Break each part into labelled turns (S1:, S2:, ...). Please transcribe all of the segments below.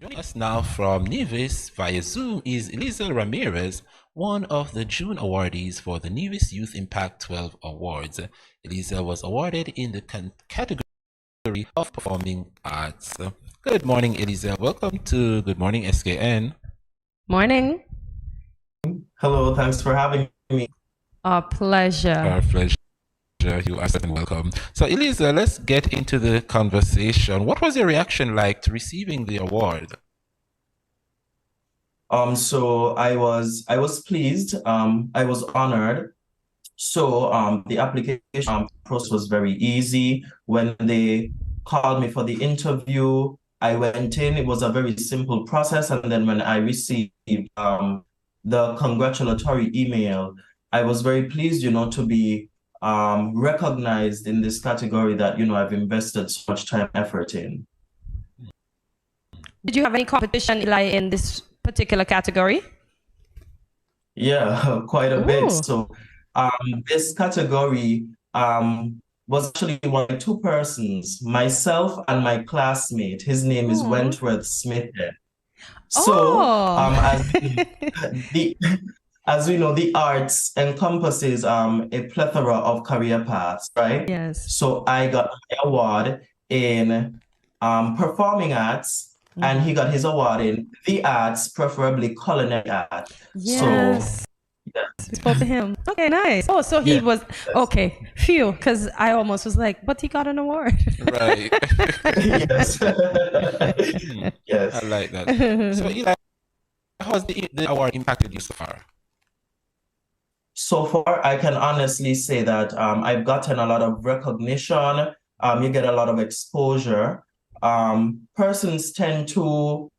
S1: Joining us now from Nevis via Zoom is Eliesel Ramirez, one of the June awardees for the Nevis Youth Impact 12 Awards. Eliesel was awarded in the category of Performing Arts. Good morning, Eliesel. Welcome to Good Morning SKN.
S2: Morning.
S3: Hello, thanks for having me.
S2: Our pleasure.
S1: Our pleasure. You are certainly welcome. So, Eliesel, let's get into the conversation. What was your reaction like to receiving the award?
S3: So I was pleased. I was honored. So the application process was very easy. When they called me for the interview, I went in. It was a very simple process. And then when I received the congratulatory email, I was very pleased, to be recognized in this category that, I've invested so much time and effort in.
S2: Did you have any competition, Eli, in this particular category?
S3: Yeah, quite a bit. So this category was actually one of two persons, myself and my classmate. His name is Wentworth Smith. So as we know, the arts encompasses a plethora of career paths, right?
S2: Yes.
S3: So I got my award in performing arts, and he got his award in the arts, preferably culinary art.
S2: Yes.
S3: So yeah.
S2: We spoke to him. Okay, nice. Oh, so he was okay. Phew, because I almost was like, but he got an award.
S1: Right.
S3: Yes. Yes.
S1: I like that. So, Eli, how has the award impacted you so far?
S3: So far, I can honestly say that I've gotten a lot of recognition. You get a lot of exposure. Persons tend to,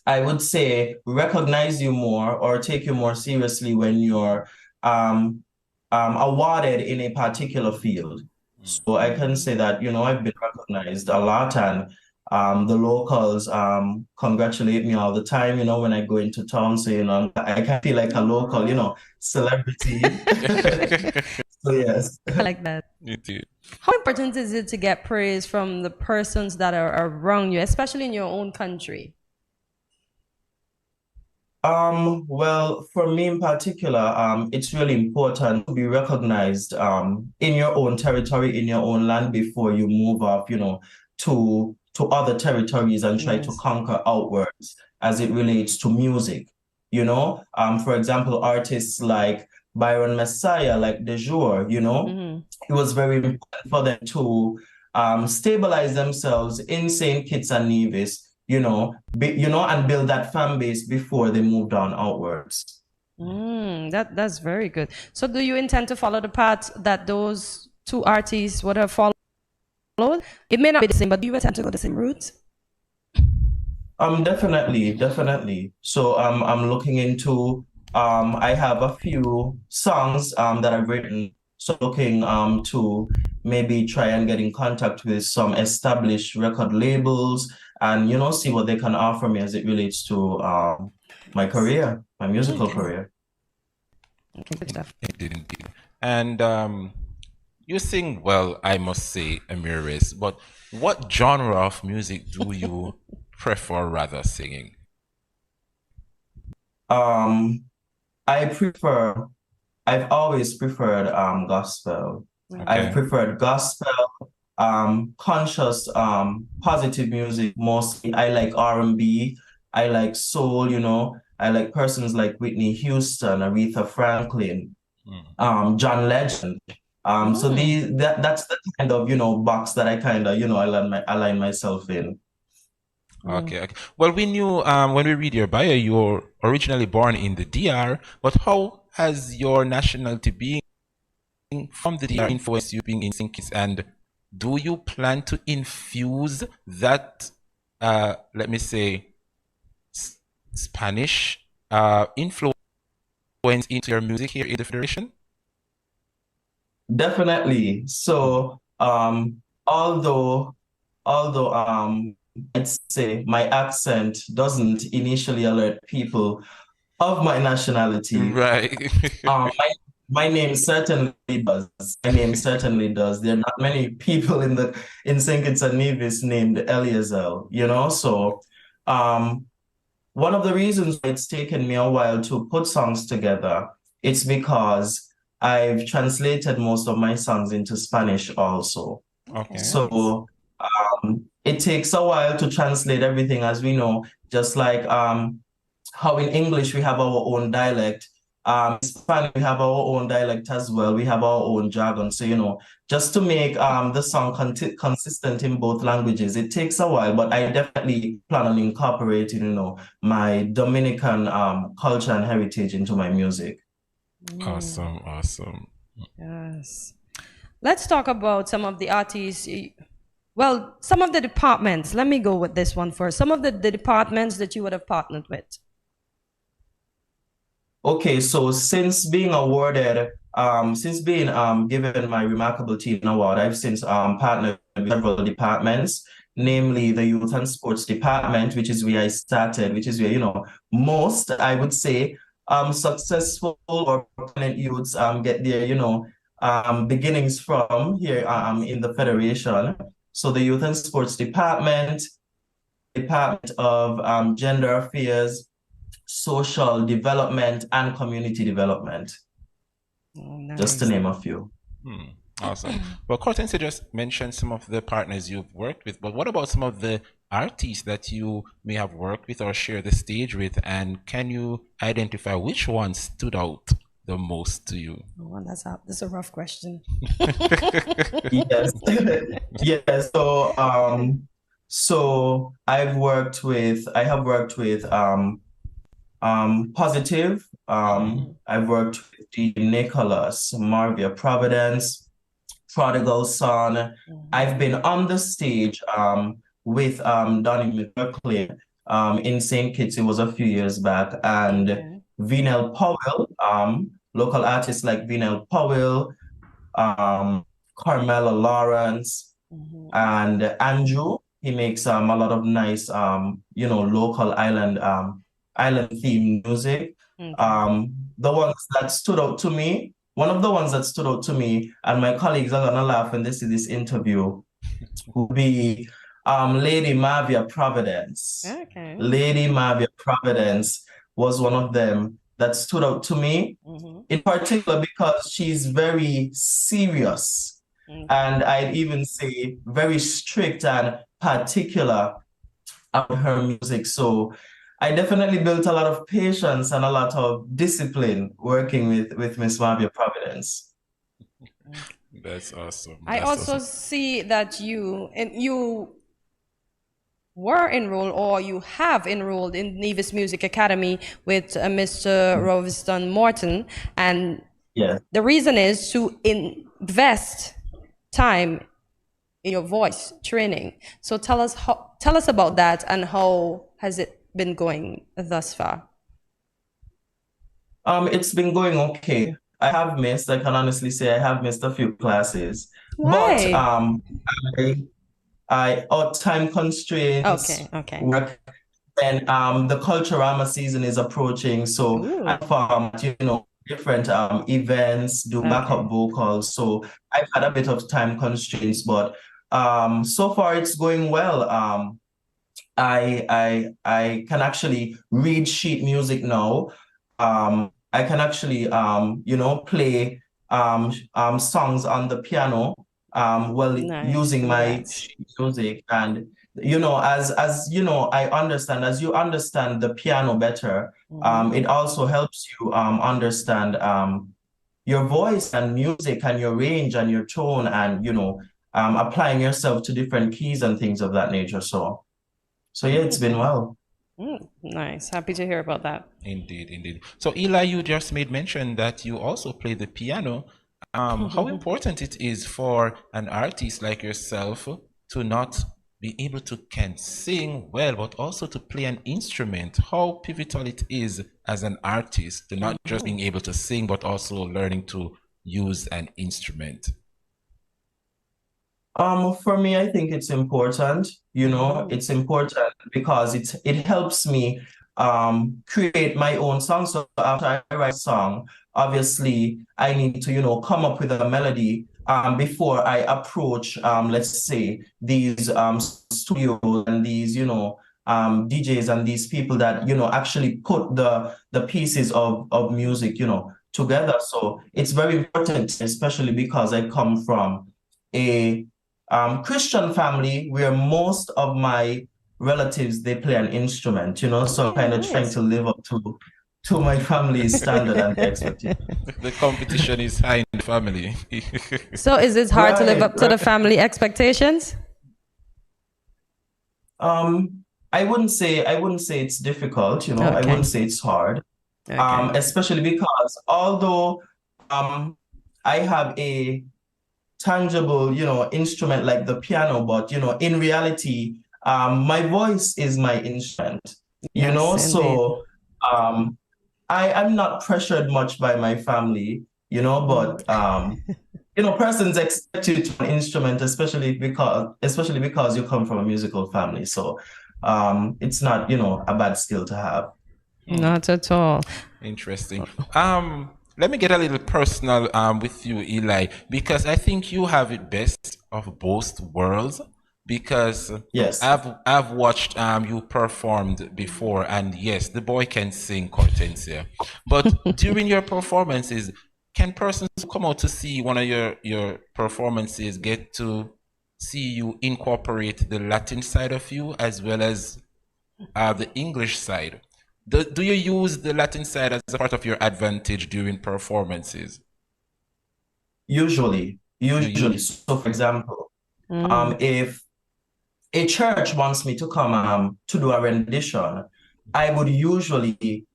S3: I would say, recognize you more or take you more seriously when you're awarded in a particular field. So I can say that, I've been recognized a lot, and the locals congratulate me all the time, when I go into town. So, I can feel like a local, celebrity. So yes.
S2: I like that.
S1: You do.
S2: How important is it to get praise from the persons that are around you, especially in your own country?
S3: Well, for me in particular, it's really important to be recognized in your own territory, in your own land before you move off, to other territories and try to conquer outwards as it relates to music. For example, artists like Byron Messiah, like De Jour, it was very important for them to stabilize themselves in St. Kitts and Nevis, and build that fan base before they moved on outwards.
S2: That's very good. So do you intend to follow the path that those two artists would have followed? It may not be the same, but do you intend to go the same route?
S3: Definitely. So I'm looking into I have a few songs that I've written. So looking to maybe try and get in contact with some established record labels and see what they can offer me as it relates to my career, my musical career.
S2: Okay, good stuff.
S1: Indeed. And you sing well, I must say, Ramirez, but what genre of music do you prefer rather singing?
S3: I've always preferred gospel.
S1: Okay.
S3: I've preferred gospel, conscious, positive music mostly. I like R&B, I like soul, I like persons like Whitney Houston, Aretha Franklin, John Legend. So that's the kind of, box that I kind of, align myself in.
S1: Okay. Well, we knew when we read your bio, you're originally born in the DR, but how has your nationality being from the DR influenced you being in St. Kitts? And do you plan to infuse that, let me say, Spanish influence into your music here in the Federation?
S3: Definitely. So, although I'd say my accent doesn't initially alert people of my nationality.
S1: Right.
S3: My name certainly does. My name certainly does. There are not many people in St. Kitts and Nevis named Eliesel, So Um, one of the reasons it's taken me a while to put songs together, it's because I've translated most of my songs into Spanish also.
S1: Okay.
S3: So it takes a while to translate everything, as we know, just like how in English we have our own dialect. In Spanish we have our own dialect as well. We have our own jargon. So, just to make the song consistent in both languages, it takes a while, but I definitely plan on incorporating, my Dominican culture and heritage into my music.
S1: Awesome, awesome.
S2: Yes. Let's talk about some of the artists. Well, some of the departments. Let me go with this one first. Some of the departments that you would have partnered with.
S3: Okay, so since being awarded, since being given my Remarkable Teen Award, I've since partnered with several departments, namely the Youth and Sports Department, which is where I started, which is where, most, I would say, successful or prominent youths get their, beginnings from here in the Federation. So the Youth and Sports Department, Department of Gender Affairs, Social Development, and Community Development, just to name a few.
S1: Awesome. Well, Cortense just mentioned some of the partners you've worked with, but what about some of the artists that you may have worked with or share the stage with, and can you identify which one stood out the most to you?
S2: Oh, that's a rough question.
S3: Yes. Yes. So I have worked with Positive. I've worked with D. Nicholas, Marvia Providence, Prodigal Son. I've been on the stage with Donnie McClay in St. Kitts. It was a few years back, and Vinell Powell, local artists like Vinell Powell, Carmela Lawrence, and Andrew. He makes a lot of nice local island themed music. The ones that stood out to me, one of the ones that stood out to me, and my colleagues are gonna laugh when they see this interview, would be Lady Marvia Providence.
S2: Okay.
S3: Lady Marvia Providence was one of them that stood out to me, in particular because she's very serious, and I'd even say very strict and particular about her music. So I definitely built a lot of patience and a lot of discipline working with Miss Marvia Providence.
S1: That's awesome.
S2: I also see that you were enrolled, or you have enrolled in Nevis Music Academy with Mr. Roviston Morton, and the reason is to invest time in your voice training. So tell us about that, and how has it been going thus far?
S3: It's been going okay. I can honestly say I have missed a few classes.
S2: Why?
S3: But I time constraints.
S2: Okay.
S3: Work, and the Culturama season is approaching, so I perform different events, do backup vocals. So I've had a bit of time constraints, but so far it's going well. I can actually read sheet music now. I can actually play songs on the piano using my sheet music. And as I understand, as you understand the piano better, it also helps you understand your voice and music and your range and your tone, and applying yourself to different keys and things of that nature. So yeah, it's been well.
S2: Nice. Happy to hear about that.
S1: Indeed. So Eli, you just made mention that you also play the piano. How important it is for an artist like yourself to not be able to can sing well, but also to play an instrument. How pivotal it is as an artist to not just being able to sing, but also learning to use an instrument.
S3: For me, I think it's important. It's important because it helps me create my own song. So after I write a song, obviously I need to come up with a melody before I approach let's say these studios and these DJs and these people that, actually put the pieces of music, together. So it's very important, especially because I come from a Christian family where most of my relatives, they play an instrument, so I'm kind of trying to live up to my family's standard and expectation.
S1: The competition is high in the family.
S2: So is it hard to live up to the family expectations?
S3: I wouldn't say it's difficult,
S2: Okay.
S3: I wouldn't say it's hard.
S2: Okay.
S3: Especially because although I have a tangible, instrument like the piano, but in reality, my voice is my instrument,
S2: Yes,
S3: so I'm not pressured much by my family, but persons expect you to an instrument, especially because you come from a musical family. So it's not, a bad skill to have.
S2: Not at all.
S1: Interesting. Let me get a little personal with you, Eli, because I think you have it best of both worlds. Because
S3: yes,
S1: I've watched you performed before, and yes, the boy can sing, Hortensia. But during your performances, can persons who come out to see one of your performances get to see you incorporate the Latin side of you as well as the English side? Do you use the Latin side as a part of your advantage during performances?
S3: Usually. So, for example, if a church wants me to come to do a rendition, I would usually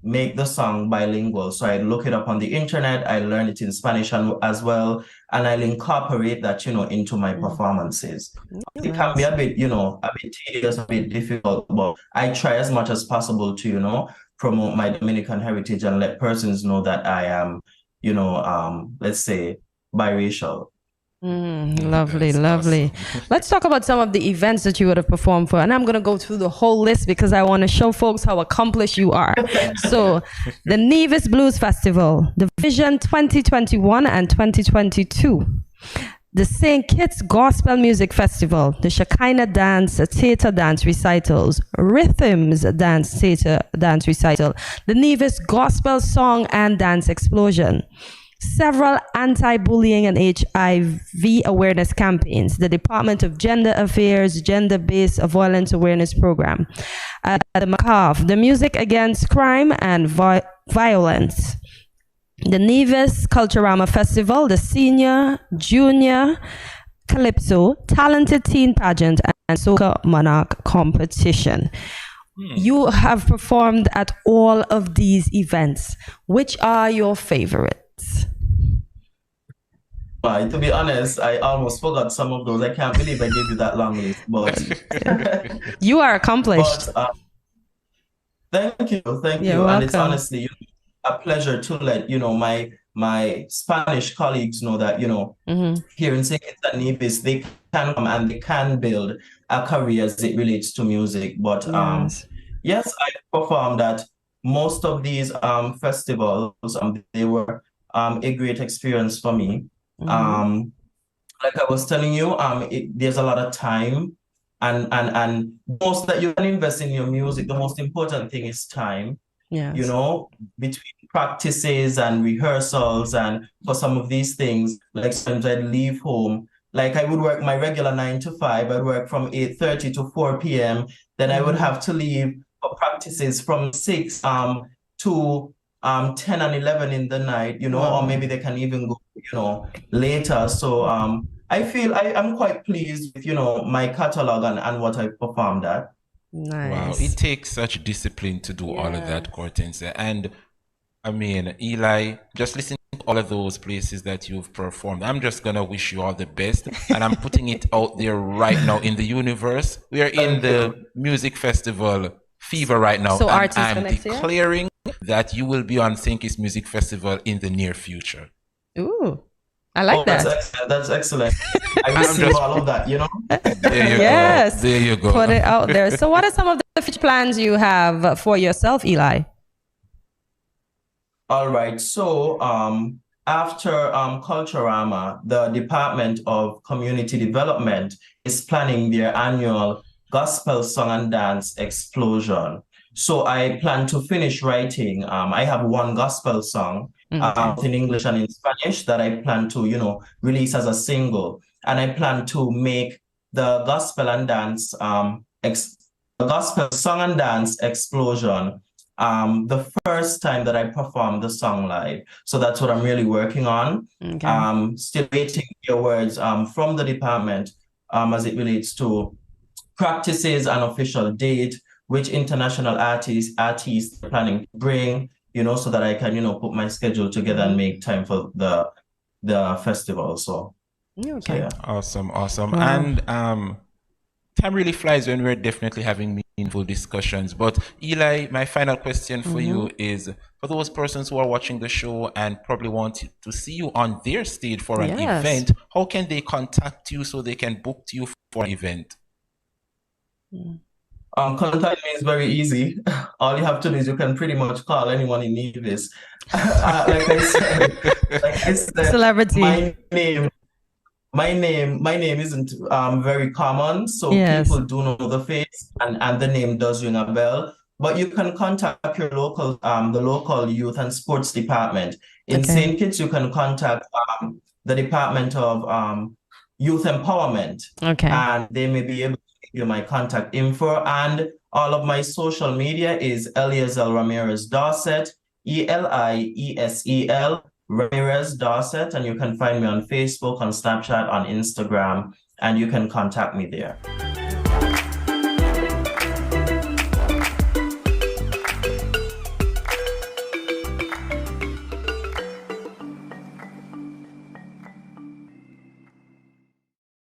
S3: make the song bilingual. So I look it up on the internet, I learn it in Spanish as well, and I'll incorporate that, into my performances. It can be a bit, a bit tedious, a bit difficult, but I try as much as possible to, promote my Dominican heritage and let persons know that I am, let's say, biracial.
S2: Lovely, lovely. Awesome. Let's talk about some of the events that you would have performed for. And I'm going to go through the whole list because I want to show folks how accomplished you are. So the Nevis Blues Festival, the Vision 2021 and 2022, the St. Kitts Gospel Music Festival, the Shekinah Dance Theater Dance Recitals, Rhythms Dance Theater Dance Recital, the Nevis Gospel Song and Dance Explosion, several anti-bullying and HIV awareness campaigns, the Department of Gender Affairs Gender-Based Violence Awareness Program, the MACAV, the Music Against Crime and Violence, the Nevis Culturama Festival, the Senior, Junior, Calypso, Talented Teen Pageant, and Soca Monarch Competition. You have performed at all of these events. Which are your favorites?
S3: To be honest, I almost forgot some of those. I can't believe I gave you that long list, but
S2: you are accomplished.
S3: But, thank you.
S2: You're
S3: And
S2: welcome.
S3: It's honestly a pleasure to let my Spanish colleagues know that here in St. Kitts and Nevis they can come and they can build a career as it relates to music. But yes, I performed at most of these festivals. They were a great experience for me. Like I was telling you, there's a lot of time and most that you can invest in your music. The most important thing is time.
S2: Yes.
S3: Between practices and rehearsals and for some of these things, like sometimes I'd leave home. Like I would work my regular 9 to 5. I'd work from 8:30 to 4 p.m. Then I would have to leave for practices from 6 to 10 and 11 in the night, or maybe they can even go, later. So I feel I'm quite pleased with, my catalog and what I've performed at.
S2: Nice.
S1: Wow, it takes such discipline to do all of that, Hortensia. And I mean, Eli, just listen to all of those places that you've performed. I'm just gonna wish you all the best, and I'm putting it out there right now in the universe. We are in the music festival fever right now,
S2: so
S1: and I'm declaring that you will be on St. Kitts Music Festival in the near future.
S2: Ooh, I like that.
S3: That's excellent. I receive all of that,
S1: There you go. There you go.
S2: Put it out there. So what are some of the future plans you have for yourself, Eli?
S3: All right. So after Culturama, the Department of Community Development is planning their annual gospel song and dance explosion. So I plan to finish writing. I have one gospel song in English and in Spanish that I plan to, release as a single. And I plan to make the gospel and dance, the gospel song and dance explosion the first time that I perform the song live. So that's what I'm really working on. Still waiting your words from the department as it relates to practices and official date, which international artists are planning to bring, so that I can, put my schedule together and make time for the festival. So, yeah.
S1: Awesome. And time really flies when we're definitely having meaningful discussions. But Eli, my final question for you is, for those persons who are watching the show and probably want to see you on their stage for an event, how can they contact you so they can book you for an event?
S3: Contact me is very easy. All you have to do is you can pretty much call anyone in Nevis. Like I said,
S2: celebrity.
S3: My name isn't very common, so people do know the face, and the name does ring a bell. But you can contact your local, the local youth and sports department. In St. Kitts, you can contact the Department of Youth Empowerment, and they may be able to give you my contact info. And all of my social media is Eliesel Ramirez Dorset, Eliesel Ramirez Dorset, and you can find me on Facebook, on Snapchat, on Instagram, and you can contact me there.